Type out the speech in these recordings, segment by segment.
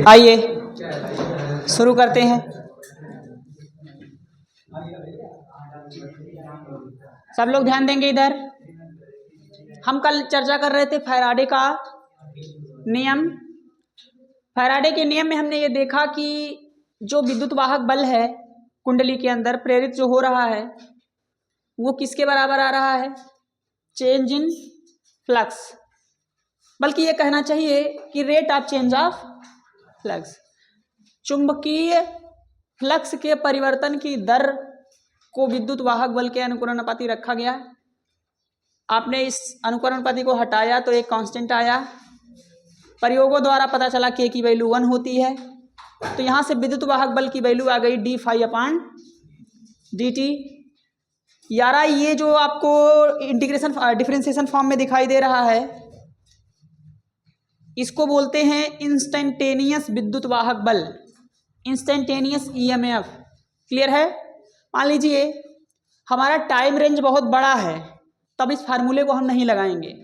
आइए शुरू करते हैं। सब लोग ध्यान देंगे इधर। हम कल चर्चा कर रहे थे फैराडे का नियम। फैराडे के नियम में हमने ये देखा कि जो विद्युत वाहक बल है कुंडली के अंदर प्रेरित जो हो रहा है वो किसके बराबर आ रहा है? चेंज इन फ्लक्स, बल्कि ये कहना चाहिए कि rate of change of flux. चुंबकीय फ्लक्स के परिवर्तन की दर को विद्युत वाहक बल के अनुकरणपाती रखा गया। आपने इस अनुकरणपाती को हटाया तो एक कांस्टेंट आया। प्रयोगों द्वारा पता चला के की वैल्यू 1 होती है, तो यहाँ से विद्युत वाहक बल की वैल्यू आ गई D phi upon D T. यारा ये जो आपको इंटीग्रेशन डिफरेंशिएशन फॉर्म में दिखाई दे रहा है इसको बोलते हैं इंस्टेंटेनियस विद्युत वाहक बल, इंस्टेंटेनियस ईएमएफ। क्लियर है? मान लीजिए हमारा टाइम रेंज बहुत बड़ा है तब इस फार्मूले को हम नहीं लगाएंगे।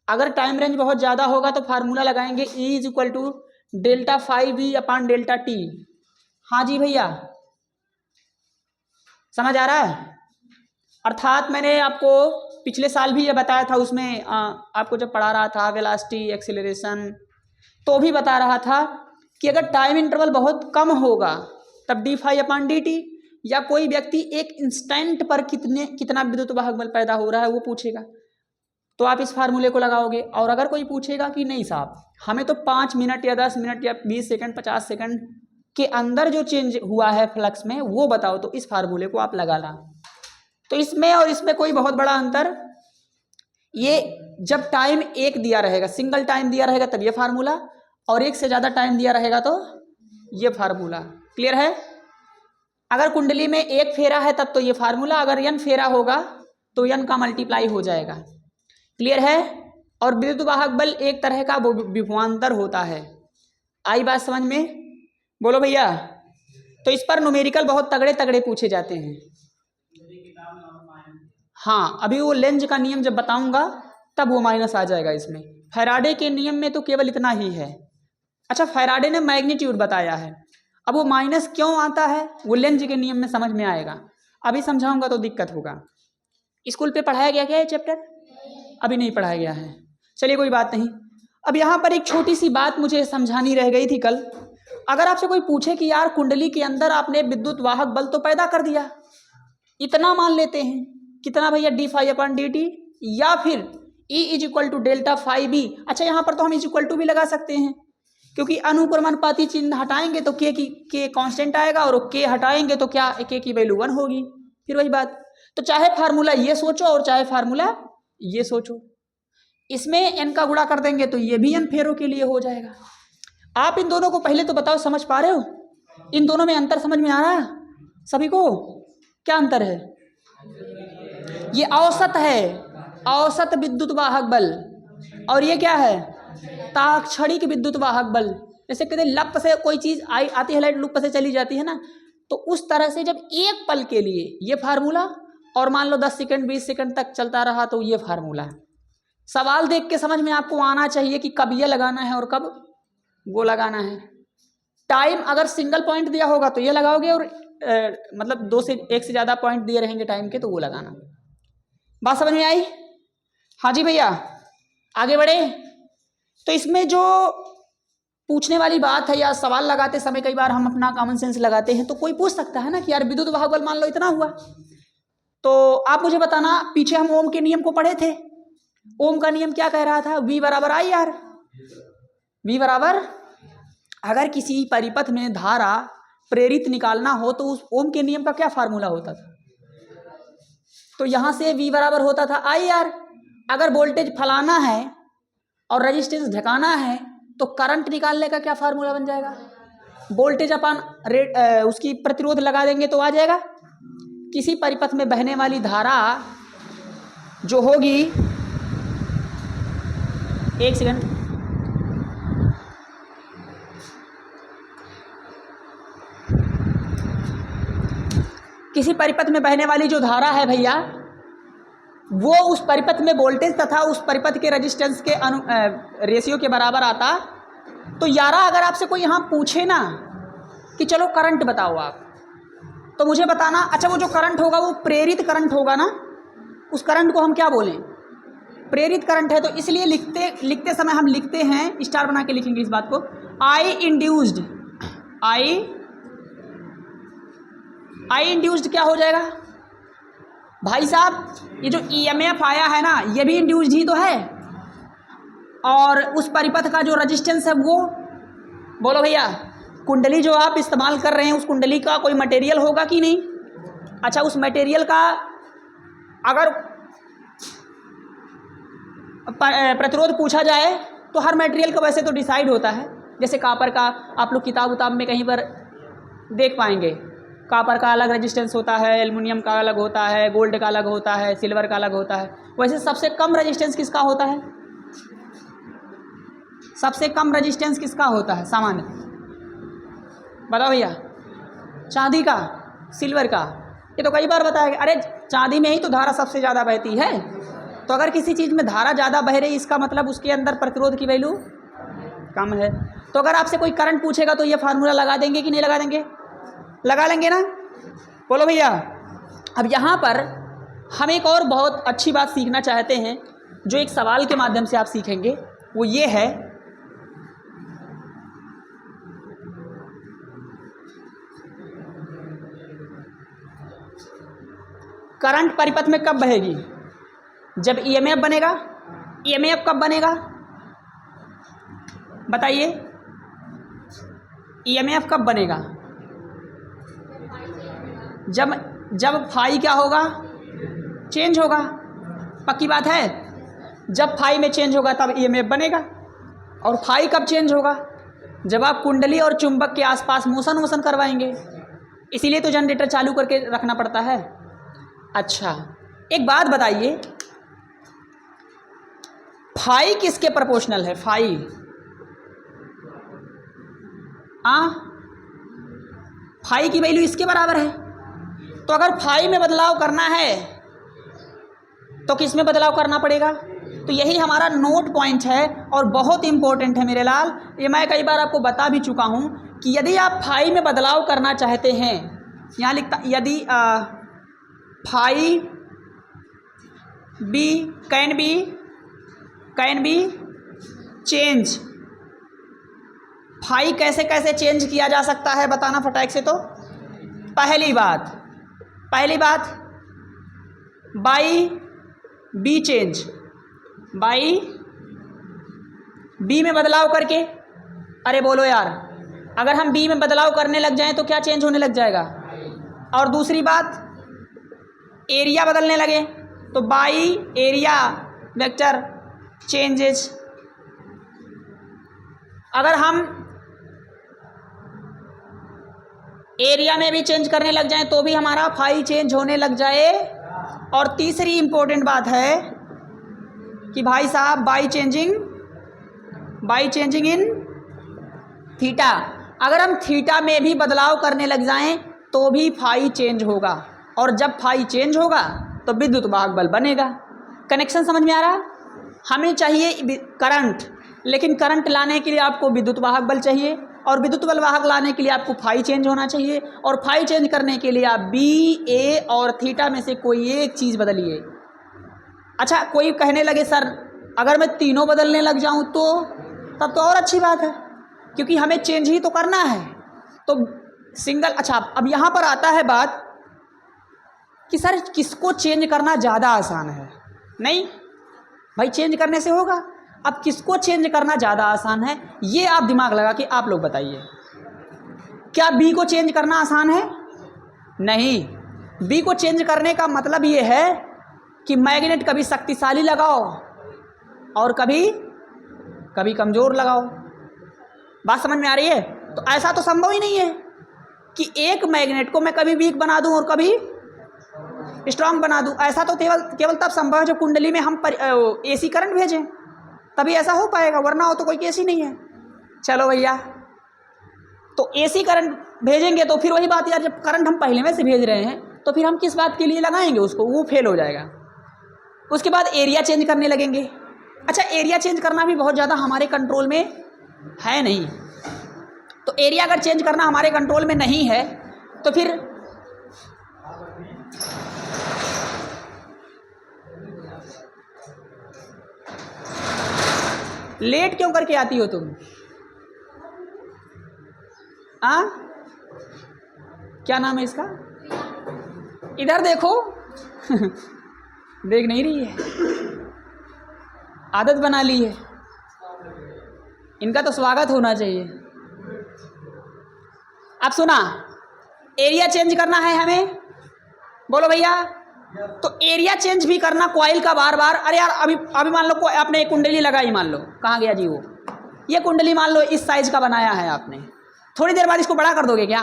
अगर टाइम रेंज बहुत ज़्यादा होगा तो फार्मूला लगाएंगे E is equal to delta phi V upon delta T. हाँ जी भैया, समझ आ रहा है? अर्थात मैंने आपको पिछले साल भी ये बताया था, उसमें आपको जब पढ़ा रहा था वेलोसिटी एक्सीलरेशन तो भी बता रहा था कि अगर टाइम इंटरवल बहुत कम होगा तब D phi upon D T, या कोई व्यक्ति एक इंस्टेंट पर कितना विद्युत वाहक बल पैदा हो रहा है वो पूछेगा तो आप इस फार्मूले को लगाओगे। और अगर कोई पूछेगा कि नहीं साहब हमें तो 5 मिनट या 10 मिनट या 20 सेकंड 50 सेकंड के अंदर जो चेंज हुआ है फ्लक्स में वो बताओ, तो इस फार्मूले को आप लगा ला। तो इसमें और इसमें कोई बहुत बड़ा अंतर, ये जब टाइम एक दिया रहेगा, सिंगल टाइम दिया रहेगा तब ये फार्मूला, और एक से ज़्यादा टाइम दिया रहेगा तो ये फार्मूला। क्लियर है? अगर कुंडली में एक फेरा है तब तो ये फार्मूला, अगर n फेरा होगा तो n का मल्टीप्लाई हो जाएगा। क्लियर है? और विद्युत वाहक बल एक तरह का विभवांतर होता है। आई बात समझ में? बोलो भैया। तो इस पर न्यूमेरिकल बहुत तगड़े तगड़े पूछे जाते हैं। हाँ, अभी वो लेंज का नियम जब बताऊंगा तब वो माइनस आ जाएगा इसमें। फैराडे के नियम में तो केवल इतना ही है। अच्छा, फैराडे ने मैग्नीट्यूड बताया है, अब वो माइनस क्यों आता है वो लेंज के नियम में समझ में आएगा। अभी समझाऊंगा तो दिक्कत होगा। स्कूल पे पढ़ाया गया क्या ये चैप्टर? अभी नहीं पढ़ाया गया है, चलिए कोई बात नहीं। अब यहाँ पर एक छोटी सी बात मुझे समझानी रह गई थी कल। अगर आपसे कोई पूछे कि यार कुंडली के अंदर आपने विद्युत वाहक बल तो पैदा कर दिया, इतना मान लेते हैं, कितना भैया? D phi upon D T, या फिर E is equal to delta phi B. अच्छा, यहाँ पर तो हम इज इक्वल टू भी लगा सकते हैं क्योंकि अनुक्रमणपाती चिन्ह हटाएंगे तो के कांस्टेंट आएगा और के हटाएंगे तो क्या के की वैल्यू 1 होगी। फिर वही बात, तो चाहे फार्मूला ये सोचो और चाहे फार्मूला ये सोचो, इसमें n का गुणा कर देंगे तो ये भी n फेरों के लिए हो जाएगा। आप इन दोनों को पहले तो बताओ, समझ पा रहे हो? इन दोनों में अंतर समझ में आ रहा है सभी को? क्या अंतर है? ये औसत है, औसत विद्युत वाहक बल, और ये क्या है? ताक्षणिक विद्युत वाहक बल। जैसे कहते लप से कोई चीज आती है, लाइट लूप से चली जाती है ना, तो उस तरह से जब एक पल के लिए ये फार्मूला और मान लो 10 सेकंड 20 सेकंड तक चलता रहा तो ये फार्मूला। सवाल देख के समझ में आपको आना चाहिए कि कब ये लगाना है और कब वो लगाना है। टाइम अगर सिंगल पॉइंट दिया होगा तो ये लगाओगे, और मतलब 2 से 1 से ज़्यादा पॉइंट दिए रहेंगे टाइम के तो वो लगाना। बात समझ में आई? हाँ जी भैया, आगे बढ़े। तो इसमें जो पूछने वाली बात है या सवाल लगाते समय कई बार हम अपना कॉमन सेंस लगाते हैं, तो कोई पूछ सकता है ना कि यार विद्युत वाहक बल मान लो इतना हुआ, तो आप मुझे बताना, पीछे हम ओम के नियम को पढ़े थे। ओम का नियम क्या कह रहा था? V बराबर आई आर। V बराबर, अगर किसी परिपथ में धारा प्रेरित निकालना हो तो उस ओम के नियम का क्या फार्मूला होता था? तो यहां से V बराबर होता था आई आर। अगर वोल्टेज फलाना है और रेजिस्टेंस ढकाना है तो करंट निकालने का क्या फार्मूला बन जाएगा? वोल्टेज अपान रेट, उसकी प्रतिरोध लगा देंगे तो आ जाएगा। किसी परिपथ में बहने वाली धारा जो होगी, एक सेकंड, किसी परिपथ में बहने वाली जो धारा है भैया, वो उस परिपथ में वोल्टेज तथा उस परिपथ के रेजिस्टेंस के रेशियो के बराबर आता तो यारा अगर आपसे कोई यहाँ पूछे ना कि चलो करंट बताओ आप, तो मुझे बताना, अच्छा वो जो करंट होगा वो प्रेरित करंट होगा ना, उस करंट को हम क्या बोलें, प्रेरित करंट है। तो इसलिए लिखते समय हम लिखते हैं, स्टार बना के लिखेंगे इस बात को, आई इंड्यूस्ड क्या हो जाएगा भाई साहब, ये जो ईएमएफ आया है ना ये भी इंड्यूस्ड ही तो है, और उस परिपथ का जो रेजिस्टेंस है वो, बोलो भैया, कुंडली जो आप इस्तेमाल कर रहे हैं उस कुंडली का कोई मटेरियल होगा कि नहीं। अच्छा उस मटेरियल का अगर प्रतिरोध पूछा जाए तो हर मटेरियल का वैसे तो डिसाइड होता है, जैसे कापर का आप लोग किताब उताब में कहीं पर देख पाएंगे, कापर का अलग रेजिस्टेंस होता है, एल्युमिनियम का अलग होता है, गोल्ड का अलग होता है, सिल्वर का अलग होता है। वैसे सबसे कम रेजिस्टेंस किसका होता है, सबसे कम रेजिस्टेंस किसका होता है सामान्य, बताओ भैया, चांदी का, सिल्वर का। ये तो कई बार बताया गया, अरे चांदी में ही तो धारा सबसे ज़्यादा बहती है, तो अगर किसी चीज़ में धारा ज़्यादा बह रही इसका मतलब उसके अंदर प्रतिरोध की वैल्यू कम है। तो अगर आपसे कोई करंट पूछेगा तो ये फार्मूला लगा देंगे कि नहीं लगा देंगे, लगा लेंगे ना, बोलो भैया। अब यहाँ पर हम एक और बहुत अच्छी बात सीखना चाहते हैं, जो एक सवाल के माध्यम से आप सीखेंगे, वो ये है, करंट परिपथ में कब बहेगी, जब ईएमएफ बनेगा। ईएमएफ कब बनेगा बताइए, ईएमएफ कब बनेगा, जब फाई क्या होगा, चेंज होगा, पक्की बात है, जब फाई में चेंज होगा तब ईएमएफ बनेगा। और फाई कब चेंज होगा, जब आप कुंडली और चुंबक के आसपास मोशन करवाएंगे, इसीलिए तो जनरेटर चालू करके रखना पड़ता है। अच्छा एक बात बताइए, फाई किसके प्रोपोर्शनल है, फाई फाई की वैल्यू इसके बराबर है। तो अगर फाई में बदलाव करना है तो किस में बदलाव करना पड़ेगा, तो यही हमारा नोट पॉइंट है और बहुत इंपॉर्टेंट है मेरे लाल। ये मैं कई बार आपको बता भी चुका हूं कि यदि आप फाई में बदलाव करना चाहते हैं, यहाँ लिखता, यदि phi B can be change, phi कैसे कैसे चेंज किया जा सकता है बताना फटाक से। तो पहली बात by B change, by B में बदलाव करके। अरे बोलो यार, अगर हम बी में बदलाव करने लग जाएं तो क्या चेंज होने लग जाएगा। और दूसरी बात, एरिया बदलने लगे तो बाई एरिया वेक्टर चेंजेस। अगर हम एरिया में भी चेंज करने लग जाएं तो भी हमारा फाई चेंज होने लग जाए। और तीसरी इंपॉर्टेंट बात है कि भाई साहब बाई चेंजिंग इन थीटा, अगर हम थीटा में भी बदलाव करने लग जाएं तो भी फाई चेंज होगा, और जब फाई चेंज होगा तो विद्युत वाहक बल बनेगा। कनेक्शन समझ में आ रहा। हमें चाहिए करंट, लेकिन करंट लाने के लिए आपको विद्युत वाहक बल चाहिए, और विद्युत बल वाहक लाने के लिए आपको फाई चेंज होना चाहिए, और फाई चेंज करने के लिए आप बी, ए और थीटा में से कोई एक चीज़ बदलिए। अच्छा कोई कहने लगे सर अगर मैं तीनों बदलने लग जाऊं तो, तब तो और अच्छी बात है, क्योंकि हमें चेंज ही तो करना है। तो सिंगल, अच्छा अब यहाँ पर आता है बात कि सर किसको चेंज करना ज़्यादा आसान है। नहीं भाई, चेंज करने से होगा। अब किसको चेंज करना ज़्यादा आसान है, ये आप दिमाग लगा के आप लोग बताइए। क्या बी को चेंज करना आसान है? नहीं, बी को चेंज करने का मतलब ये है कि मैग्नेट कभी शक्तिशाली लगाओ और कभी कमज़ोर लगाओ। बात समझ में आ रही है? तो ऐसा तो संभव ही नहीं है कि एक मैग्नेट को मैं कभी वीक बना दूं और कभी स्ट्रांग बना दूं। ऐसा तो केवल तब संभव है जो कुंडली में हम एसी करंट भेजें, तभी ऐसा हो पाएगा, वरना हो तो कोई केस ही नहीं है। चलो भैया, तो एसी करंट भेजेंगे तो फिर वही बात यार, जब करंट हम पहले में से भेज रहे हैं तो फिर हम किस बात के लिए लगाएंगे उसको, वो फेल हो जाएगा। उसके बाद एरिया चेंज करने लगेंगे। अच्छा एरिया चेंज करना भी बहुत ज़्यादा हमारे कंट्रोल में है नहीं। तो एरिया अगर चेंज करना हमारे कंट्रोल में नहीं है तो फिर लेट क्यों करके आती हो तुम? क्या नाम है इसका? इधर देखो देख नहीं रही है, आदत बना ली है। इनका तो स्वागत होना चाहिए। अब सुना, एरिया चेंज करना है हमें, बोलो भैया। तो एरिया चेंज भी करना कॉइल का बार बार। अरे यार अभी मान लो आपने एक कुंडली लगाई, मान लो कहाँ गया जी वो, ये कुंडली मान लो इस साइज का बनाया है आपने, थोड़ी देर बाद इसको बड़ा कर दोगे क्या?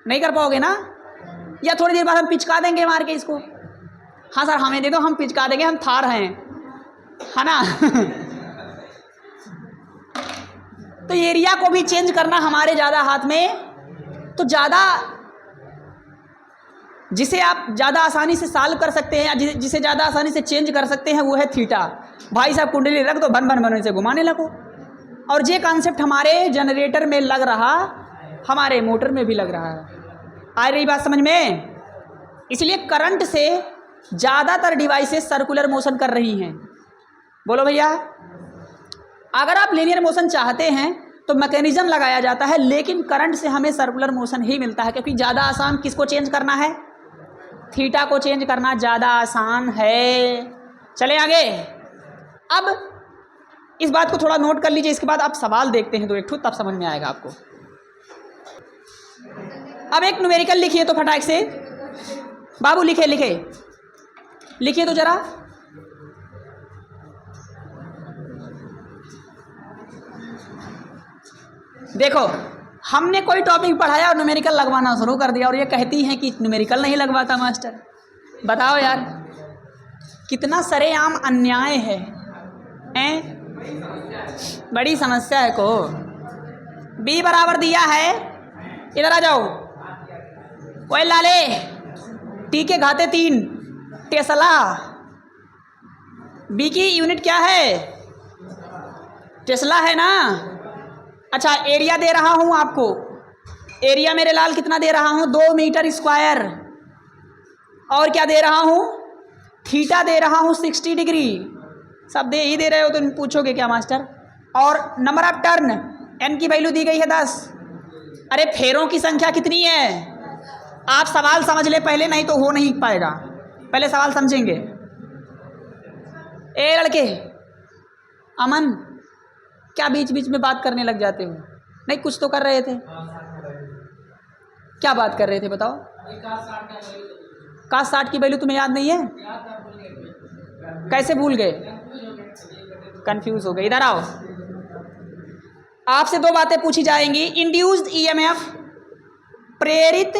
नहीं कर पाओगे ना? या थोड़ी देर बाद हम पिचका देंगे मार के इसको? हाँ सर हमें दे दो, हम पिचका देंगे, हम थार हैं, है ना तो एरिया को भी चेंज करना हमारे ज़्यादा हाथ में, तो ज़्यादा जिसे आप ज़्यादा आसानी से सॉल्व कर सकते हैं या जिसे ज़्यादा आसानी से चेंज कर सकते हैं वो है थीटा। भाई साहब कुंडली रख दो, बन बन बन से घुमाने लगो। और ये कॉन्सेप्ट हमारे जनरेटर में लग रहा, हमारे मोटर में भी लग रहा है। आ रही बात समझ में? इसलिए करंट से ज़्यादातर डिवाइसेस सर्कुलर मोशन कर रही हैं। बोलो भैया। अगर आप लीनियर मोशन चाहते हैं तो मैकेनिज्म लगाया जाता है, लेकिन करंट से हमें सर्कुलर मोशन ही मिलता है, क्योंकि ज़्यादा आसान किसको चेंज करना है? थीटा को चेंज करना ज़्यादा आसान है। चले आगे। अब इस बात को थोड़ा नोट कर लीजिए, इसके बाद आप सवाल देखते हैं 2 एक ठो, तब समझ में आएगा आपको। अब एक न्यूमेरिकल लिखिए तो फटाक से बाबू, लिखिए तो जरा। देखो हमने कोई टॉपिक पढ़ाया और न्यूमेरिकल लगवाना शुरू कर दिया, और ये कहती हैं कि न्यूमेरिकल नहीं लगवाता मास्टर। बताओ यार कितना सरेआम अन्याय है, बड़ी समस्या है को। बी बराबर दिया है, इधर आ जाओ। ओए लाले, टी के घाते 3 टेस्ला। बी की यूनिट क्या है? टेस्ला है ना। अच्छा एरिया दे रहा हूँ आपको, एरिया मेरे लाल कितना दे रहा हूँ? 2 मीटर स्क्वायर। और क्या दे रहा हूँ? थीटा दे रहा हूँ 60 डिग्री। सब दे ही दे रहे हो तो पूछोगे क्या मास्टर? और नंबर ऑफ टर्न एन की वैल्यू दी गई है 10। अरे फेरों की संख्या कितनी है? आप सवाल समझ ले पहले, नहीं तो हो नहीं पाएगा। पहले सवाल समझेंगे। ए लड़के, अमन, क्या बीच बीच में बात करने लग जाते हो? नहीं कुछ तो कर रहे थे। क्या बात कर रहे थे बताओ? काश 60 की वैल्यू तुम्हें याद नहीं है? कैसे भूल गए? कंफ्यूज हो गए। इधर आओ, आपसे 2 बातें पूछी जाएंगी। इंड्यूस्ड ईएमएफ, प्रेरित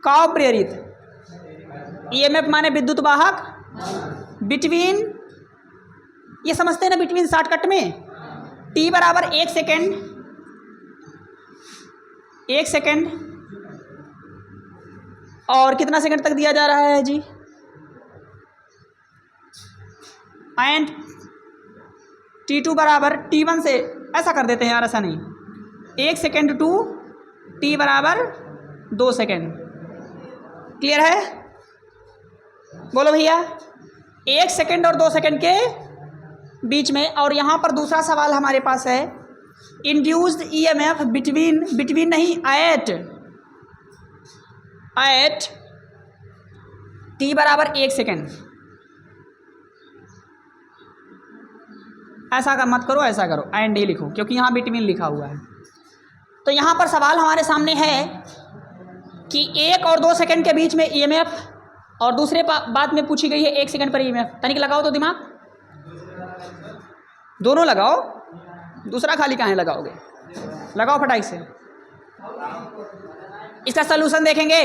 कब प्रेरित? ईएमएफ माने विद्युत वाहक, बिटवीन, ये समझते हैं ना बिटवीन शॉर्टकट में। टी बराबर 1 सेकेंड, 1 सेकेंड, और कितना सेकंड तक दिया जा रहा है जी? एंड T2 बराबर T1 से, ऐसा कर देते हैं यार, ऐसा नहीं, 1 सेकेंड टू T बराबर 2 सेकेंड। क्लियर है? बोलो भैया। 1 सेकेंड और 2 सेकेंड के बीच में। और यहाँ पर दूसरा सवाल हमारे पास है, इंड्यूस्ड ईएमएफ बिटवीन नहीं, एट T बराबर 1 सेकेंड। ऐसा कर मत करो, ऐसा करो, एंड ही लिखो, क्योंकि यहाँ बिटवीन लिखा हुआ है। तो यहाँ पर सवाल हमारे सामने है कि 1 और 2 सेकेंड के बीच में ईएमएफ, और दूसरे बात में पूछी गई है 1 सेकेंड पर ईएमएफ। तनिक लगाओ तो दिमाग, दोनों लगाओ, दूसरा खाली कहाँ लगाओगे? लगाओ फटाक से। इसका सलूशन देखेंगे।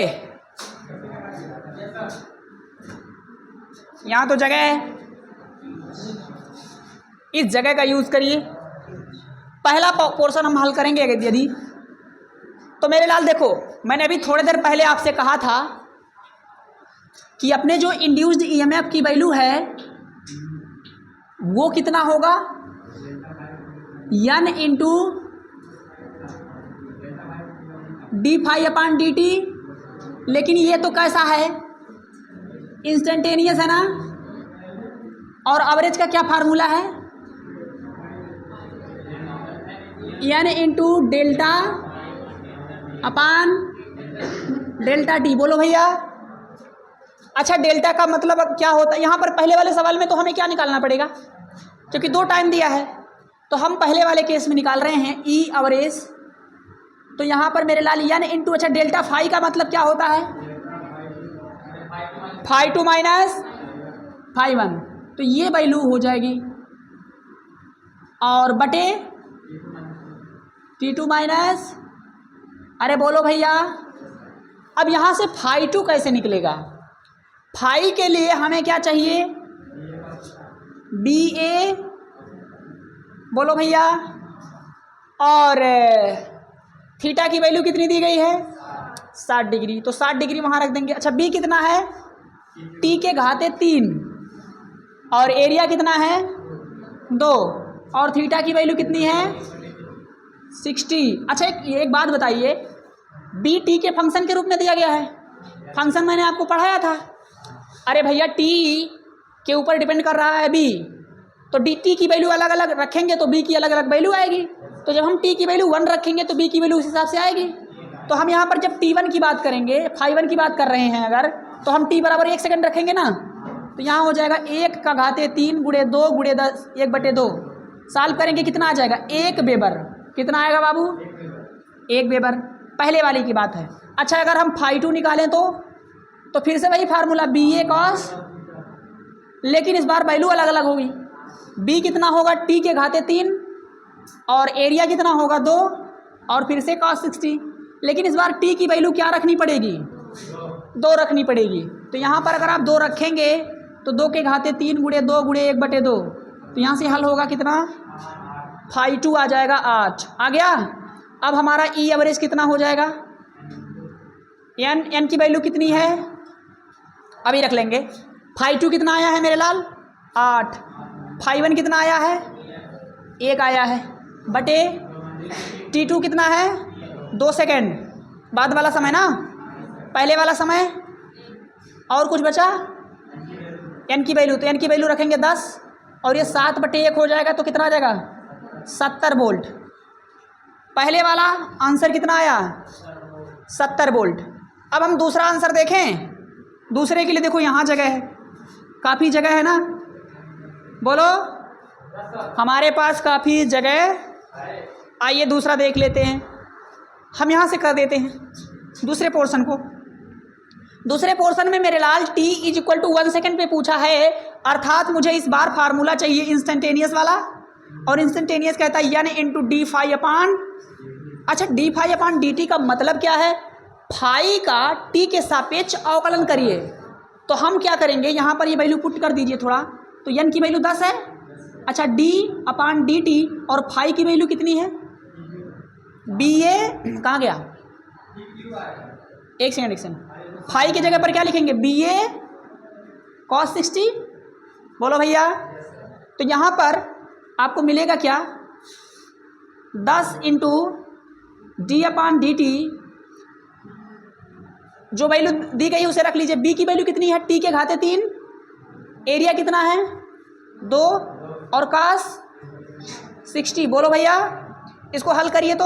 यहाँ तो जगह है, इस जगह का यूज करिए। पहला पोर्शन हम हल करेंगे यदि, तो मेरे लाल देखो, मैंने अभी थोड़ी देर पहले आपसे कहा था कि अपने जो इंड्यूस्ड ईएमएफ की वैल्यू है वो कितना होगा? n into D phi upon D T, लेकिन ये तो कैसा है, इंस्टेंटेनियस है ना। और एवरेज का क्या फार्मूला है, n इंटू डेल्टा अपान डेल्टा टी। बोलो भैया। अच्छा, डेल्टा का मतलब क्या होता है यहाँ पर, पहले वाले सवाल में तो हमें क्या निकालना पड़ेगा, क्योंकि 2 टाइम दिया है, तो हम पहले वाले केस में निकाल रहे हैं ई एवरेज। तो यहाँ पर मेरे लाल n इंटू, अच्छा डेल्टा फाई का मतलब क्या होता है, phi two minus phi one, तो ये वैल्यू हो जाएगी, और बटे T2 माइनस, अरे बोलो भैया। अब यहाँ से फाई टू कैसे निकलेगा, फाई के लिए हमें क्या चाहिए, बी ए, बोलो भैया, और थीटा की वैल्यू कितनी दी गई है, 60 डिग्री, तो 60 डिग्री वहाँ रख देंगे। अच्छा, बी कितना है, टी के घाते 3, और एरिया कितना है 2, और थीटा की वैल्यू कितनी है 60। अच्छा, एक बात बताइए, बी टी के फंक्शन के रूप में दिया गया है, फंक्शन मैंने आपको पढ़ाया था। अरे भैया, टी के ऊपर डिपेंड कर रहा है बी, तो डी टी की वैल्यू अलग अलग रखेंगे तो बी की अलग अलग वैल्यू आएगी। तो जब हम टी की वैल्यू 1 रखेंगे तो बी की वैल्यू उस हिसाब से आएगी। तो हम यहाँ पर जब T1 की बात करेंगे, फाई 1 की बात कर रहे हैं अगर, तो हम t बराबर 1 सेकंड रखेंगे ना, तो यहाँ हो जाएगा 1 का घाते 3 गुणे 2 गुणे 10 1/2। सॉल्व करेंगे कितना आ जाएगा, 1 वेबर। कितना आएगा बाबू, 1 वेबर। पहले वाली की बात है। अच्छा, अगर हम फाई 2 निकालें तो फिर से वही फार्मूला बी ए कॉस, लेकिन इस बार वैल्यू अलग अलग होगी। बी कितना होगा, टी के घाते 3, और एरिया कितना होगा 2, और फिर से cos 60। लेकिन इस बार टी की वैल्यू क्या रखनी पड़ेगी, 2 रखनी पड़ेगी। तो यहाँ पर अगर आप 2 रखेंगे तो 2 के घाते 3 गुणे 2 गुणे 1/2, तो यहाँ से हल होगा कितना, फाई 2 आ जाएगा 8। आ गया। अब हमारा ई एवरेज कितना हो जाएगा, एन की वैल्यू कितनी है, अभी रख लेंगे। फाई 2 कितना आया है मेरे लाल, 8। फाई 1 कितना आया है, 1 आया है, बटे T2 कितना है 2 सेकेंड, बाद वाला समय ना, पहले वाला समय, और कुछ बचा n की वैल्यू, तो n की वैल्यू रखेंगे 10, और ये 7/1 हो जाएगा, तो कितना आ जाएगा 70 वोल्ट। पहले वाला आंसर कितना आया, 70 वोल्ट। अब हम दूसरा आंसर देखें। दूसरे के लिए देखो यहाँ जगह है, काफ़ी जगह है ना, बोलो। हमारे पास काफ़ी जगह, आइए दूसरा देख लेते हैं। हम यहाँ से कर देते हैं दूसरे पोर्शन को। दूसरे पोर्शन में मेरे लाल t = 1 सेकेंड पे पूछा है, अर्थात मुझे इस बार फार्मूला चाहिए इंस्टेंटेनियस वाला, और इंस्टेंटेनियस कहता है n इंटू डी फाई अपान, अच्छा D phi upon D T का मतलब क्या है, फाई का t के सापेक्ष अवकलन करिए। तो हम क्या करेंगे, यहाँ पर ये वैल्यू पुट कर दीजिए थोड़ा, तो n की वैल्यू 10 है। अच्छा, d अपान डी टी, और फाई की वैल्यू कितनी है, बी ए कहाँ गया, एक सेकेंड, फाई की जगह पर क्या लिखेंगे, बी ए कॉस 60। बोलो भैया। तो यहाँ पर आपको मिलेगा क्या, 10 into D upon D T, जो वैल्यू दी गई उसे रख लीजिए। बी की वैल्यू कितनी है, टी के घाते 3, एरिया कितना है 2, और cos 60। बोलो भैया, इसको हल करिए तो,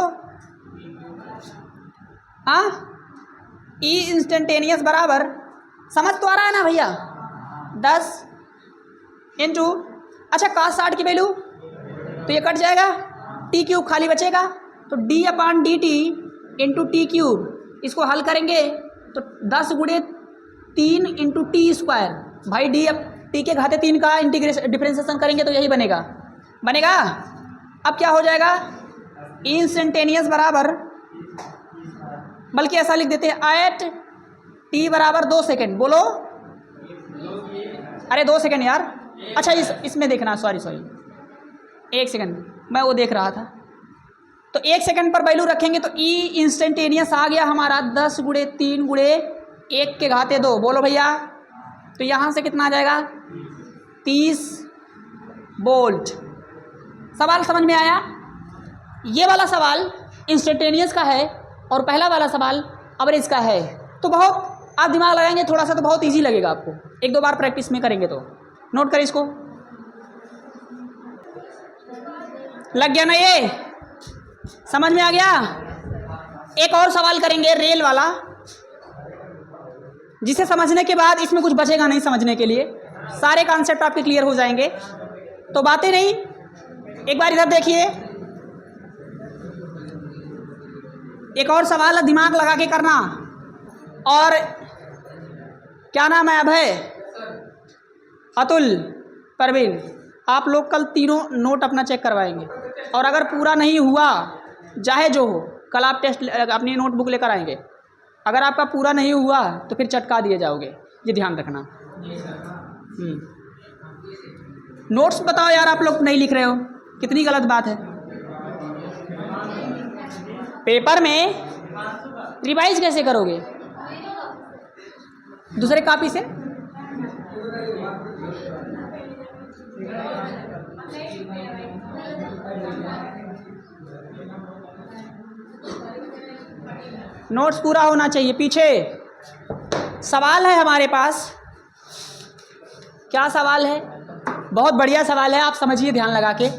हाँ, ई इंस्टेंटेनियस बराबर, समझ तो आ रहा है ना भैया, 10 इंटू, अच्छा cos 60 की वैल्यू, तो ये कट जाएगा, टी क्यूब खाली बचेगा, तो d upon D t into t cube, इसको हल करेंगे तो 10 गुणे 3 इंटू टी स्क्वायर। भाई डी अब टी के घाते 3 का इंटीग्रेशन डिफरेंशिएशन करेंगे तो यही बनेगा। अब क्या हो जाएगा, इंस्टेंटेनियस बराबर, बल्कि ऐसा लिख देते हैं, एट टी बराबर 2 सेकेंड। बोलो, अरे 2 सेकेंड यार, अच्छा इसमें देखना, सॉरी 1 सेकेंड, मैं वो देख रहा था। तो 1 सेकेंड पर वैल्यू रखेंगे तो ई इंस्टेंटेनियस आ गया हमारा 10 गुणे 3 गुणे 1 के घाते 2। बोलो भैया, तो यहाँ से कितना आ जाएगा, 30 वोल्ट। सवाल समझ में आया? ये वाला सवाल इंस्टेंटेनियस का है और पहला वाला सवाल एवरेज का है, तो बहुत आप दिमाग लगाएंगे थोड़ा सा तो बहुत इजी लगेगा आपको, एक दो बार प्रैक्टिस में करेंगे तो। नोट करें इसको, लग गया ना, ये समझ में आ गया। एक और सवाल करेंगे रेल वाला, जिसे समझने के बाद इसमें कुछ बचेगा नहीं समझने के लिए, सारे कॉन्सेप्ट आपके क्लियर हो जाएंगे। तो बातें नहीं, एक बार इधर देखिए, एक और सवाल है, दिमाग लगा के करना। और क्या नाम है, अभय, अतुल, परवीन, आप लोग कल तीनों नोट अपना चेक करवाएंगे, और अगर पूरा नहीं हुआ चाहे जो हो, कल आप टेस्ट अपनी नोटबुक लेकर आएंगे, अगर आपका पूरा नहीं हुआ तो फिर चटका दिए जाओगे, ये ध्यान रखना। नोट्स बताओ यार, आप लोग नहीं लिख रहे हो, कितनी गलत बात है। पेपर में रिवाइज कैसे करोगे, दूसरे कॉपी से? नोट्स पूरा होना चाहिए। पीछे सवाल है हमारे पास, क्या सवाल है, बहुत बढ़िया सवाल है, आप समझिए ध्यान लगा के।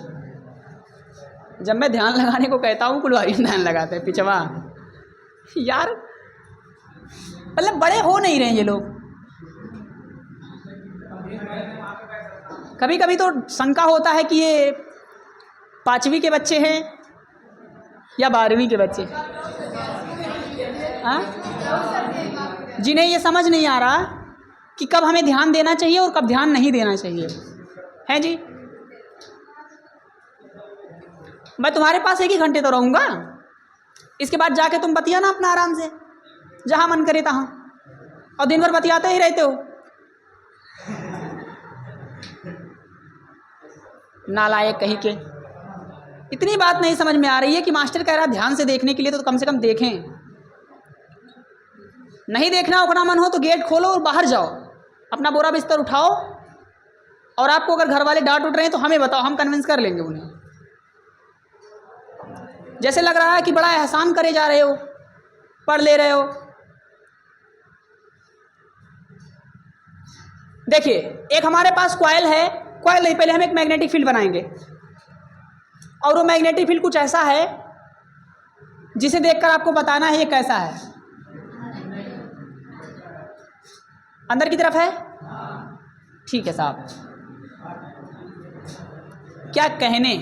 जब मैं ध्यान लगाने को कहता हूँ कुलवारी ध्यान लगाते हैं पिछवा यार, मतलब बड़े हो नहीं रहे ये लोग। कभी कभी तो शंका होता है कि ये 5वीं के बच्चे हैं या 12वीं के बच्चे, हाँ, जिन्हें ये समझ नहीं आ रहा कि कब हमें ध्यान देना चाहिए और कब ध्यान नहीं देना चाहिए, है जी। मैं तुम्हारे पास 1 ही घंटे तो रहूँगा, इसके बाद जाके तुम बतिया ना अपना आराम से, जहाँ मन करे तहाँ, और दिन भर बतियाते ही रहते हो। नालायक कहीं के। इतनी बात नहीं समझ में आ रही है कि मास्टर कह रहा है ध्यान से देखने के लिए, तो कम से कम देखें। नहीं देखना उतना मन हो तो गेट खोलो और बाहर जाओ, अपना बोरा बिस्तर उठाओ, और आपको अगर घर वाले डांट उठ रहे हैं तो हमें बताओ, हम कन्विंस कर लेंगे उन्हें। जैसे लग रहा है कि बड़ा एहसान करे जा रहे हो, पढ़ ले रहे हो। देखिए, एक हमारे पास कॉइल है, कॉइल नहीं, पहले हम एक मैग्नेटिक फील्ड बनाएंगे, और वो मैग्नेटिक फील्ड कुछ ऐसा है जिसे देखकर आपको बताना है ये कैसा है। अंदर की तरफ है, ठीक है साहब। क्या कहने,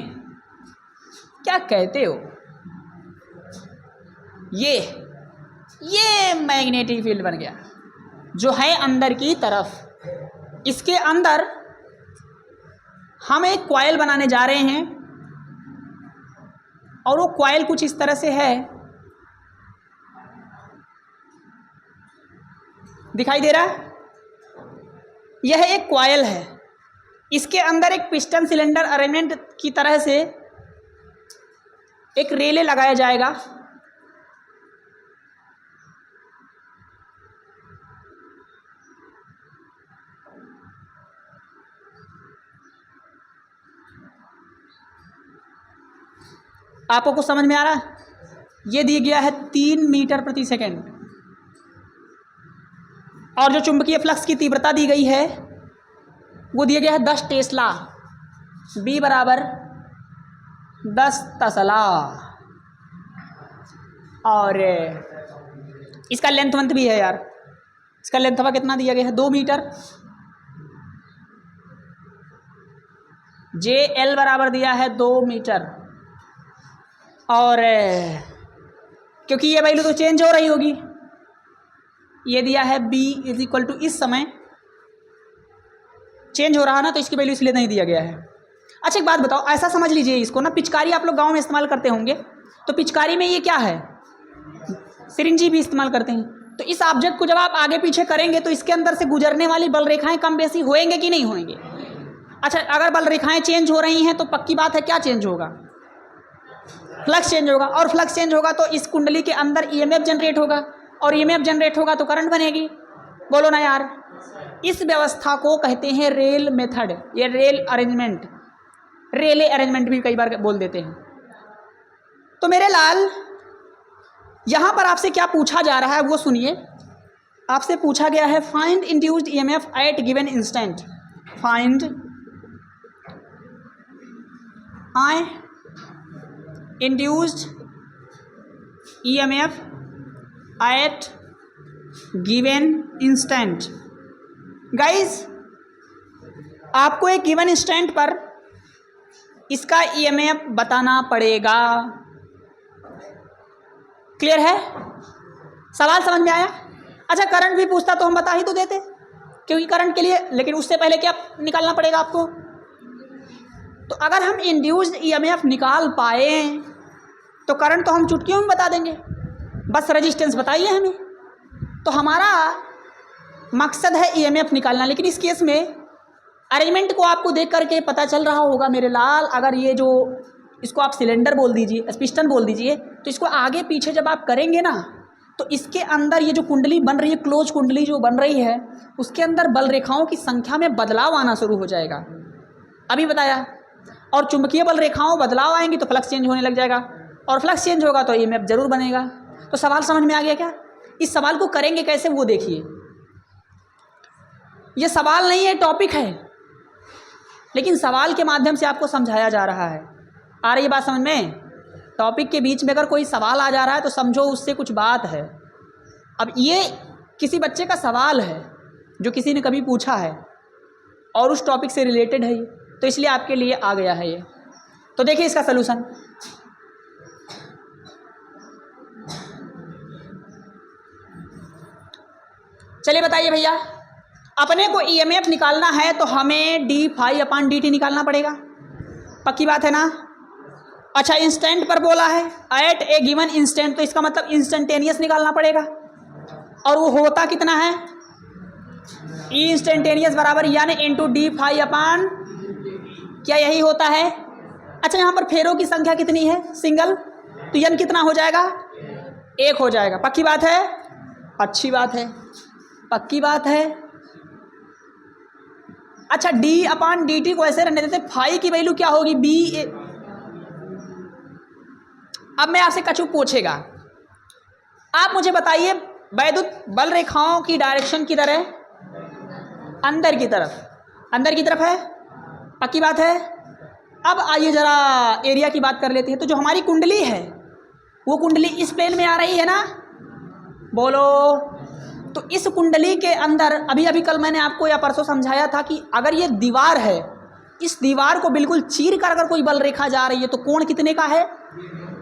क्या कहते हो, ये मैग्नेटिक फील्ड बन गया जो है अंदर की तरफ। इसके अंदर हम एक कॉइल बनाने जा रहे हैं, और वो कॉइल कुछ इस तरह से है, दिखाई दे रहा है, यह एक कॉइल है। इसके अंदर एक पिस्टन सिलेंडर अरेंजमेंट की तरह से एक रेले लगाया जाएगा। आपको कुछ समझ में आ रहा है? ये दिया गया है 3 मीटर प्रति सेकेंड, और जो चुंबकीय फ्लक्स की तीव्रता दी गई है वो दिया गया है 10 टेस्ला, B बराबर 10 तसला। और इसका लेंथ वंथ भी है यार, इसका लेंथ हवा कितना दिया गया है, 2 मीटर। JL बराबर दिया है 2 मीटर, और क्योंकि ये वैल्यू तो चेंज हो रही होगी, ये दिया है B इज इक्वल टू, इस समय चेंज हो रहा ना, तो इसकी वैल्यू इसलिए नहीं दिया गया है। अच्छा एक बात बताओ, ऐसा समझ लीजिए इसको ना, पिचकारी आप लोग गांव में इस्तेमाल करते होंगे, तो पिचकारी में ये क्या है, सिरिंजी भी इस्तेमाल करते हैं। तो इस ऑब्जेक्ट को जब आप आगे पीछे करेंगे तो इसके अंदर से गुजरने वाली बल रेखाएं कम बेसी होएंगे कि नहीं होएंगे? अच्छा, अगर बल रेखाएं चेंज हो रही हैं तो पक्की बात है क्या चेंज होगा, फ्लक्स चेंज होगा, और फ्लक्स चेंज होगा तो इस कुंडली के अंदर ईएमएफ जनरेट होगा, और ईएमएफ जनरेट होगा तो करंट बनेगी। बोलो ना यार, इस व्यवस्था को कहते हैं रेल मेथड, ये रेल अरेंजमेंट, रेले अरेंजमेंट भी कई बार बोल देते हैं। तो मेरे लाल यहाँ पर आपसे क्या पूछा जा रहा है वो सुनिए। आपसे पूछा गया है find induced EMF at given instant. Find I induced EMF at given instant. Guys आपको एक गिवन इंस्टेंट पर इसका ईएमएफ बताना पड़ेगा। क्लियर है? सवाल समझ में आया? अच्छा करंट भी पूछता तो हम बता ही तो देते, क्योंकि करंट के लिए, लेकिन उससे पहले क्या निकालना पड़ेगा आपको? तो अगर हम इंड्यूस्ड ईएमएफ निकाल पाए तो करंट तो हम चुटकियों में बता देंगे, बस रेजिस्टेंस बताइए हमें। तो हमारा मकसद है ईएमएफ निकालना। लेकिन इस केस में अरेंजमेंट को आपको देख करके पता चल रहा होगा मेरे लाल, अगर ये जो इसको आप सिलेंडर बोल दीजिए, पिस्टन बोल दीजिए, तो इसको आगे पीछे जब आप करेंगे ना तो इसके अंदर ये जो कुंडली बन रही है, क्लोज कुंडली जो बन रही है, उसके अंदर बल रेखाओं की संख्या में बदलाव आना शुरू हो जाएगा। अभी बताया। और चुंबकीय बल रेखाओं बदलाव आएंगी तो फ्लक्स चेंज होने लग जाएगा, और फ्लक्स चेंज होगा तो ईएमएफ जरूर बनेगा। तो सवाल समझ में आ गया क्या? इस सवाल को करेंगे कैसे वो देखिए। ये सवाल नहीं है, टॉपिक है, लेकिन सवाल के माध्यम से आपको समझाया जा रहा है। आ रही है बात समझ में? टॉपिक के बीच में अगर कोई सवाल आ जा रहा है तो समझो उससे कुछ बात है। अब ये किसी बच्चे का सवाल है जो किसी ने कभी पूछा है और उस टॉपिक से रिलेटेड है ये, तो इसलिए आपके लिए आ गया है ये। तो देखिए इसका सलूशन। चलिए बताइए भैया, अपने को ईएमएफ निकालना है तो हमें d∅/dt निकालना पड़ेगा। पक्की बात है ना? अच्छा इंस्टेंट पर बोला है, एट ए गिवन इंस्टेंट, तो इसका मतलब इंस्टेंटेनियस निकालना पड़ेगा। और वो होता कितना है? ई इंस्टेंटेनियस बराबर यानी इंटू d∅/, क्या यही होता है? अच्छा यहाँ पर फेरों की संख्या कितनी है? सिंगल, तो n कितना हो जाएगा? 1 हो जाएगा। पक्की बात है? अच्छी बात है, पक्की बात है। अच्छा d/dt को ऐसे रहने देते, फाई की वैल्यू क्या होगी? b। अब मैं आपसे कछु पूछेगा, आप मुझे बताइए वैद्युत बल रेखाओं की डायरेक्शन किधर है? अंदर की तरफ, अंदर की तरफ है। पक्की बात है। अब आइए जरा एरिया की बात कर लेते हैं। तो जो हमारी कुंडली है वो कुंडली इस प्लेन में आ रही है ना? बोलो। तो इस कुंडली के अंदर अभी अभी कल मैंने आपको या परसों समझाया था कि अगर ये दीवार है, इस दीवार को बिल्कुल चीर कर अगर कोई बल रेखा जा रही है तो कोण कितने का है?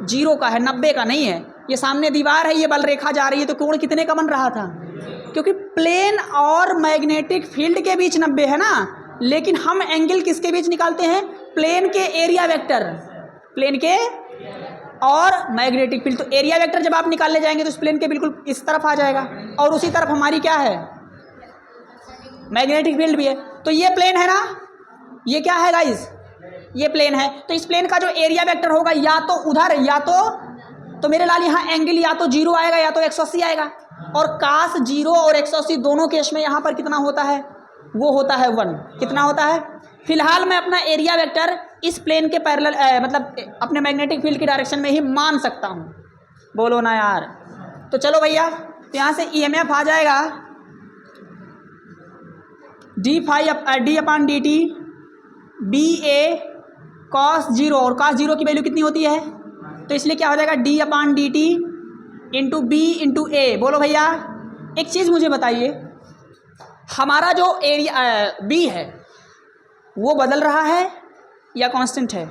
0 का है, 90 का नहीं है। ये सामने दीवार है, ये बल रेखा जा रही है तो कोण कितने का बन रहा था? क्योंकि प्लेन और मैग्नेटिक फील्ड के बीच 90 है ना, लेकिन हम एंगल किसके बीच निकालते हैं? प्लेन के एरिया वेक्टर, प्लेन के और मैग्नेटिक फील्ड। तो एरिया वेक्टर जब आप निकालने जाएंगे तो इस प्लेन के बिल्कुल इस तरफ आ जाएगा, और उसी तरफ हमारी क्या है? मैग्नेटिक फील्ड भी है। तो ये प्लेन है ना, ये क्या है गाइस? ये प्लेन है। तो इस प्लेन का जो एरिया वेक्टर होगा या तो उधर या तो मेरे लाल यहाँ एंगल या तो 0 आएगा या तो 180 आएगा। और काश 0 और 180 दोनों केस में यहाँ पर कितना होता है? वो होता है 1। कितना होता है? फिलहाल मैं अपना एरिया वेक्टर इस प्लेन के पैरेलल मतलब अपने मैग्नेटिक फील्ड की डायरेक्शन में ही मान सकता हूँ। बोलो ना यार। तो चलो भैया, तो यहाँ से ईएमएफ आ जाएगा d/dt BA cos 0, और cos 0 की वैल्यू कितनी होती है? तो इसलिए क्या हो जाएगा? d/dt into B into A। बोलो भैया, एक चीज़ मुझे बताइए, हमारा जो एरिया B है वो बदल रहा है या कांस्टेंट है?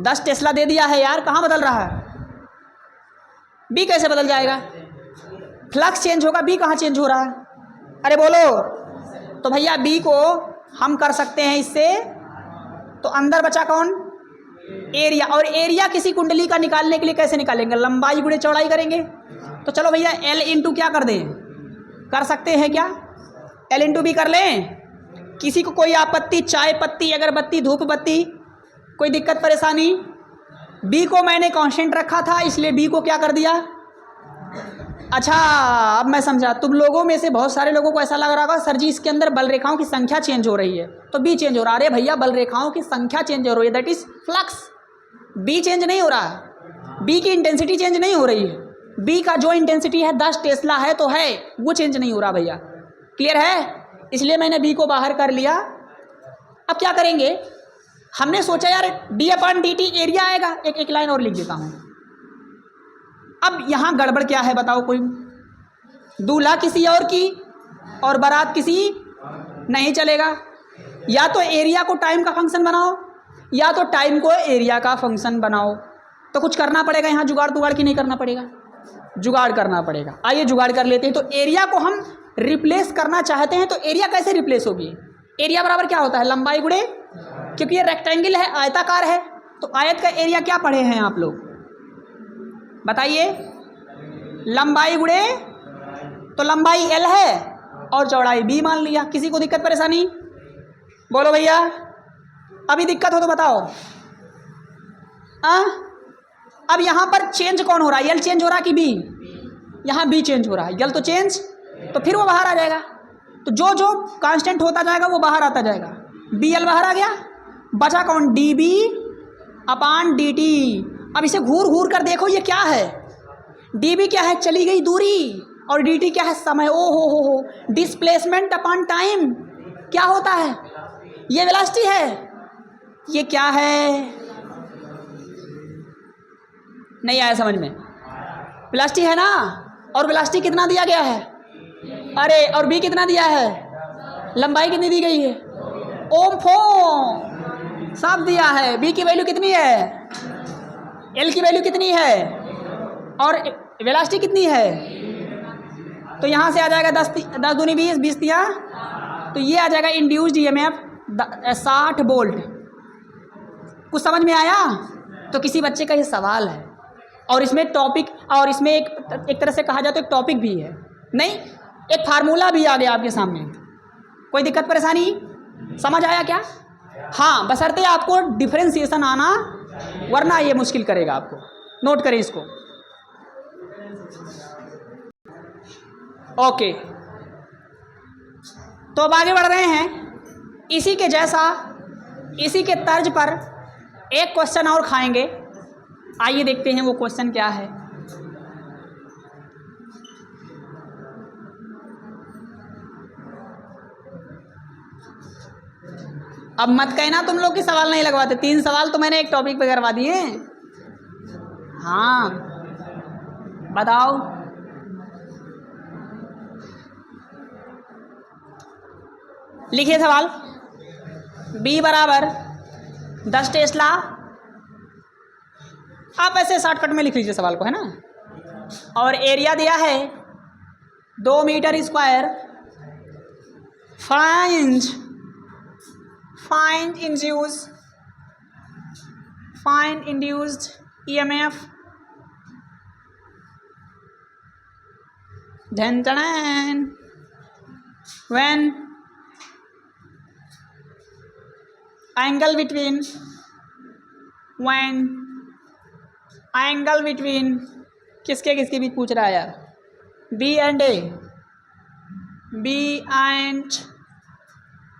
10 टेस्ला दे दिया है यार, कहाँ बदल रहा है? B कैसे बदल जाएगा? फ्लक्स चेंज होगा, B कहाँ चेंज हो रहा है? अरे बोलो। तो भैया B को हम कर सकते हैं इससे, तो अंदर बचा कौन? एरिया। और एरिया किसी कुंडली का निकालने के लिए कैसे निकालेंगे? लंबाई गुणे चौड़ाई करेंगे। तो चलो भैया L इंटू क्या कर दें? कर सकते हैं क्या? L इंटू B कर लें। किसी को कोई आपत्ति? चाय पत्ती, अगरबत्ती, धूप बत्ती, कोई दिक्कत परेशानी? B को मैंने कांस्टेंट रखा था, इसलिए B को क्या कर दिया? अच्छा अब मैं समझा। तुम लोगों में से बहुत सारे लोगों को ऐसा लग रहा होगा सर जी इसके अंदर बल रेखाओं की संख्या चेंज हो रही है तो B चेंज हो रहा है। अरे भैया बल रेखाओं की संख्या चेंज हो रही है, that is flux. B change नहीं हो रहा है। बी की इंटेंसिटी चेंज नहीं हो रही है, बी का जो इंटेंसिटी है 10 टेस्ला है तो है, वो चेंज नहीं हो रहा भैया। क्लियर है? इसलिए मैंने बी को बाहर कर लिया। अब क्या करेंगे, हमने सोचा यार d/dt एरिया आएगा, एक लाइन और लिख देता हूं। अब यहां गड़बड़ क्या है बताओ कोई? दूल्हा किसी और की और बारात किसी, नहीं चलेगा। या तो एरिया को टाइम का फंक्शन बनाओ या तो टाइम को एरिया का फंक्शन बनाओ। तो कुछ करना पड़ेगा यहाँ, जुगाड़ की नहीं करना पड़ेगा, जुगाड़ करना पड़ेगा। आइए जुगाड़ कर लेते हैं। तो एरिया को हम रिप्लेस करना चाहते हैं तो एरिया कैसे रिप्लेस होगी? एरिया बराबर क्या होता है? लंबाई गुणे, क्योंकि ये रेक्टेंगल है, आयताकार है, तो आयत का एरिया क्या पढ़े हैं आप लोग बताइए? लंबाई गुणे, तो लंबाई L है और चौड़ाई B मान लिया। किसी को दिक्कत परेशानी? बोलो भैया, अभी दिक्कत हो तो बताओ। अब यहाँ पर चेंज कौन हो रहा है? L चेंज हो रहा है कि B? यहाँ B चेंज हो रहा है, L तो चेंज, तो फिर वो बाहर आ जाएगा। तो जो जो कांस्टेंट होता जाएगा वो बाहर आता जाएगा। BL बाहर आ गया, बचा कौन? dB/dt। अब इसे घूर घूर कर देखो, ये क्या है? dB क्या है? चली गई दूरी, और dt क्या है? समय। ओ हो, डिस्प्लेसमेंट अपॉन टाइम क्या होता है? ये वेलोसिटी है। ये क्या है? नहीं आया समझ में? वेलोसिटी है ना, और वेलोसिटी कितना दिया गया है? अरे, और b कितना दिया है? लंबाई कितनी दी गई है? ओम फो सब दिया है। b की वैल्यू कितनी है? l की वैल्यू कितनी है? और वेलोसिटी कितनी है? तो यहाँ से आ जाएगा 10 दूनी 20, 20 दिया, तो ये आ जाएगा इंड्यूस्ड ईएमएफ 60 वोल्ट। कुछ समझ में आया? तो किसी बच्चे का ये सवाल है, और इसमें टॉपिक, और इसमें एक तरह से कहा जाए तो एक टॉपिक भी है, नहीं एक फार्मूला भी आ गया आपके सामने। कोई दिक्कत परेशानी? समझ आया क्या? हाँ, बशर्ते आपको डिफरेंशिएशन आना, वरना ये मुश्किल करेगा आपको। नोट करें इसको। ओके, तो अब आगे बढ़ रहे हैं। इसी के जैसा, इसी के तर्ज पर एक क्वेश्चन और खाएंगे। आइए देखते हैं वो क्वेश्चन क्या है। अब मत कहना तुम लोग की सवाल नहीं लगवाते, 3 सवाल तो मैंने एक टॉपिक पे करवा दिए। हाँ बताओ, लिखिए सवाल। B बराबर 10 टेस्ला, आप ऐसे शॉर्टकट में लिख लीजिए सवाल को, है ना। और एरिया दिया है 2 metre square. Find induced EMF when angle between किसके बीच पूछ रहा है यार? B and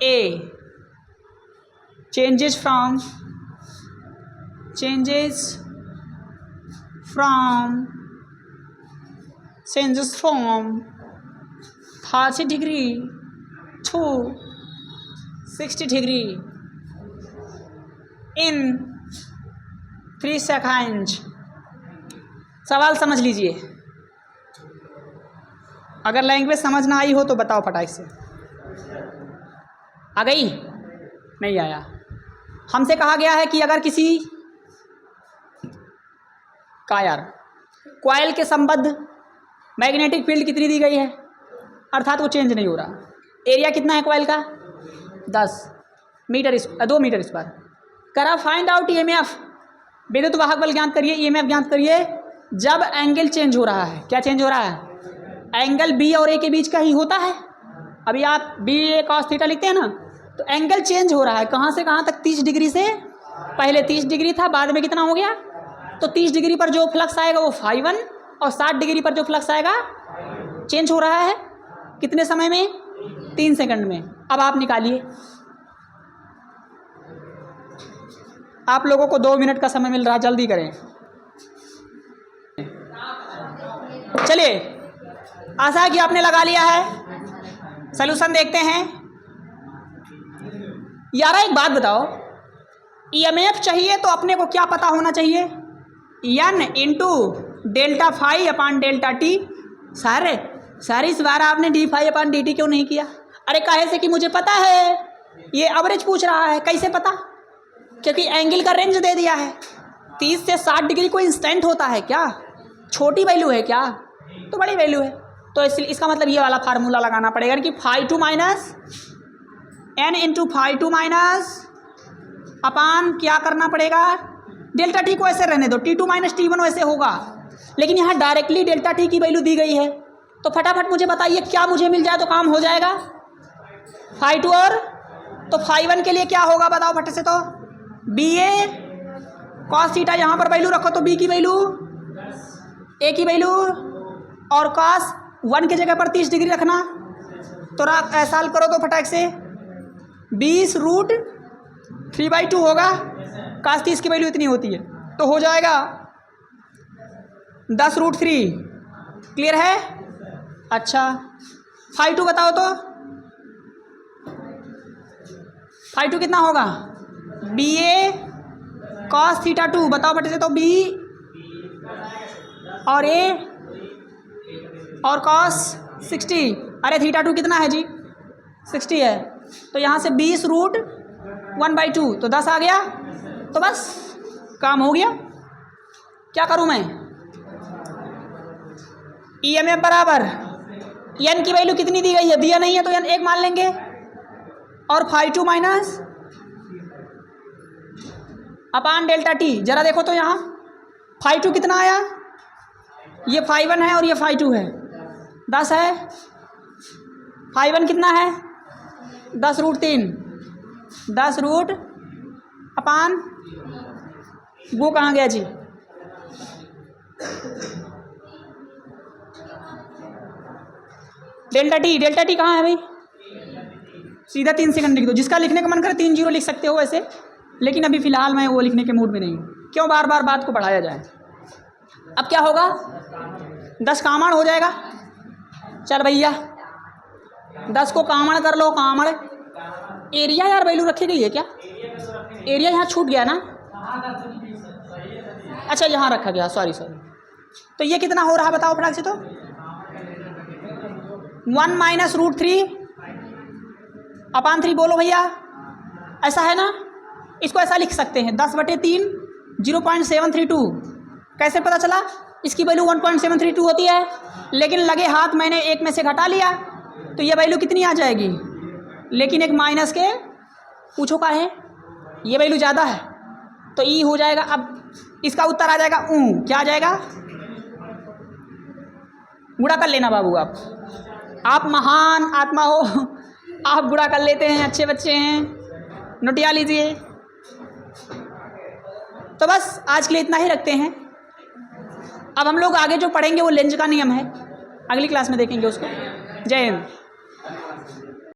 A changes from 30 degree to 60 degree in 3 seconds। सवाल समझ लीजिए, अगर लैंग्वेज समझ ना आई हो तो बताओ फटाक से। आ गई? नहीं आया। हमसे कहा गया है कि अगर किसी का यार कॉइल के संबद्ध मैग्नेटिक फील्ड कितनी दी गई है, अर्थात वो चेंज नहीं हो रहा। एरिया कितना है कॉइल का? 2 मीटर स्क्वायर। करा फाइंड आउट EMF, विद्युत वाहक बल ज्ञात करिए, EMF ज्ञात करिए जब एंगल चेंज हो रहा है। क्या चेंज हो रहा है? एंगल B और A के बीच का ही होता है। अभी आप BA cos थीटा लिखते हैं ना, तो एंगल चेंज हो रहा है। कहाँ से कहाँ तक? 30 डिग्री से। पहले 30 डिग्री था, बाद में कितना हो गया? तो 30 डिग्री पर जो फ्लक्स आएगा वो φ1, और 60 डिग्री पर जो फ्लक्स आएगा चेंज हो रहा है। कितने समय में? 3 सेकंड में। अब आप निकालिए, आप लोगों को 2 मिनट का समय मिल रहा है, जल्दी करें। चलिए, आशा है कि आपने लगा लिया है। सॉल्यूशन देखते हैं। यार एक बात बताओ, ईएमएफ चाहिए तो अपने को क्या पता होना चाहिए? N into delta phi upon delta T. Sir इस बार आपने D phi upon D T क्यों नहीं किया? अरे काहे से कि मुझे पता है, ये एवरेज पूछ रहा है। कैसे पता? क्योंकि एंगल का रेंज दे दिया है। 30 से 60 डिग्री कोई इंस्टेंट होता है क्या? छोटी वैल्यू है क्या? तो बड़ी वैल्यू है। तो इसलिए इसका मतलब ये वाला फार्मूला लगाना पड़ेगा कि phi two minus n into phi two minus upon क्या करना पड़ेगा, डेल्टा टी को ऐसे रहने दो, t two minus t one वैसे होगा, लेकिन यहाँ डायरेक्टली डेल्टा टी की वैल्यू दी गई है। तो फटाफट मुझे बताइए क्या मुझे मिल जाए तो काम हो जाएगा। फाई टू और तो फाई वन के लिए क्या होगा बताओ फट से। तो बी ए कॉस थीटा, यहाँ पर वैल्यू रखो तो बी की वैल्यू ए की वैल्यू और कॉस वन की जगह पर 30 डिग्री रखना। तो सॉल्व करो तो फटाक से 20√3/2 होगा। कॉस 30 की वैल्यू इतनी होती है तो हो जाएगा 10√3। क्लियर है? अच्छा फाई टू बताओ तो फाई टू कितना होगा? बी ए कॉस थीटा 2 बताओ बटे से। तो बी और ए और कॉस 60। अरे थीटा 2 कितना है जी? 60 है। तो यहाँ से 20√1/2 तो 10 आ गया। तो बस काम हो गया। क्या करूँ मैं? ईएमएफ बराबर एन की वैल्यू कितनी दी गई है? दिया नहीं है तो एन 1 मान लेंगे और phi two minus upon delta T. जरा देखो तो यहाँ फाई टू कितना आया? ये फाई वन है और ये फाई टू है, 10 है। फाई वन कितना है? 10√3, 10 अपान वो कहाँ गया जी? डेल्टा टी कहाँ है भाई? सीधा 3 सेकंड लिख दो। जिसका लिखने का मन करे 3 जीरो लिख सकते हो वैसे, लेकिन अभी फ़िलहाल मैं वो लिखने के मूड में नहीं हूँ। क्यों बार बार बात को बढ़ाया जाए? अब क्या होगा? 10 कामण हो जाएगा। चल भैया 10 को कामण कर लो। कामण एरिया यार वैल्यू रखी गई है क्या? एरिया यहाँ छूट गया ना? अच्छा यहाँ रखा गया, सॉरी। तो ये कितना हो रहा बताओ फटाक से। तो 1 माइनस √3 अपान 3 बोलो भैया, ऐसा है ना? इसको ऐसा लिख सकते हैं 10/3 0.732। कैसे पता चला? इसकी वैल्यू 1.732 होती है, लेकिन लगे हाथ मैंने एक में से घटा लिया तो ये वैल्यू कितनी आ जाएगी? लेकिन एक माइनस के पूछो का है, ये वैल्यू ज़्यादा है तो ई हो जाएगा। अब इसका उत्तर आ जाएगा क्या आ जाएगा? गुणा कर लेना बाबू। आप महान आत्मा हो, आप गुणा कर लेते हैं, अच्छे बच्चे हैं, नोटिया लीजिए। तो बस आज के लिए इतना ही रखते हैं। अब हम लोग आगे जो पढ़ेंगे वो लेंज का नियम है, अगली क्लास में देखेंगे उसको। जय हिंद।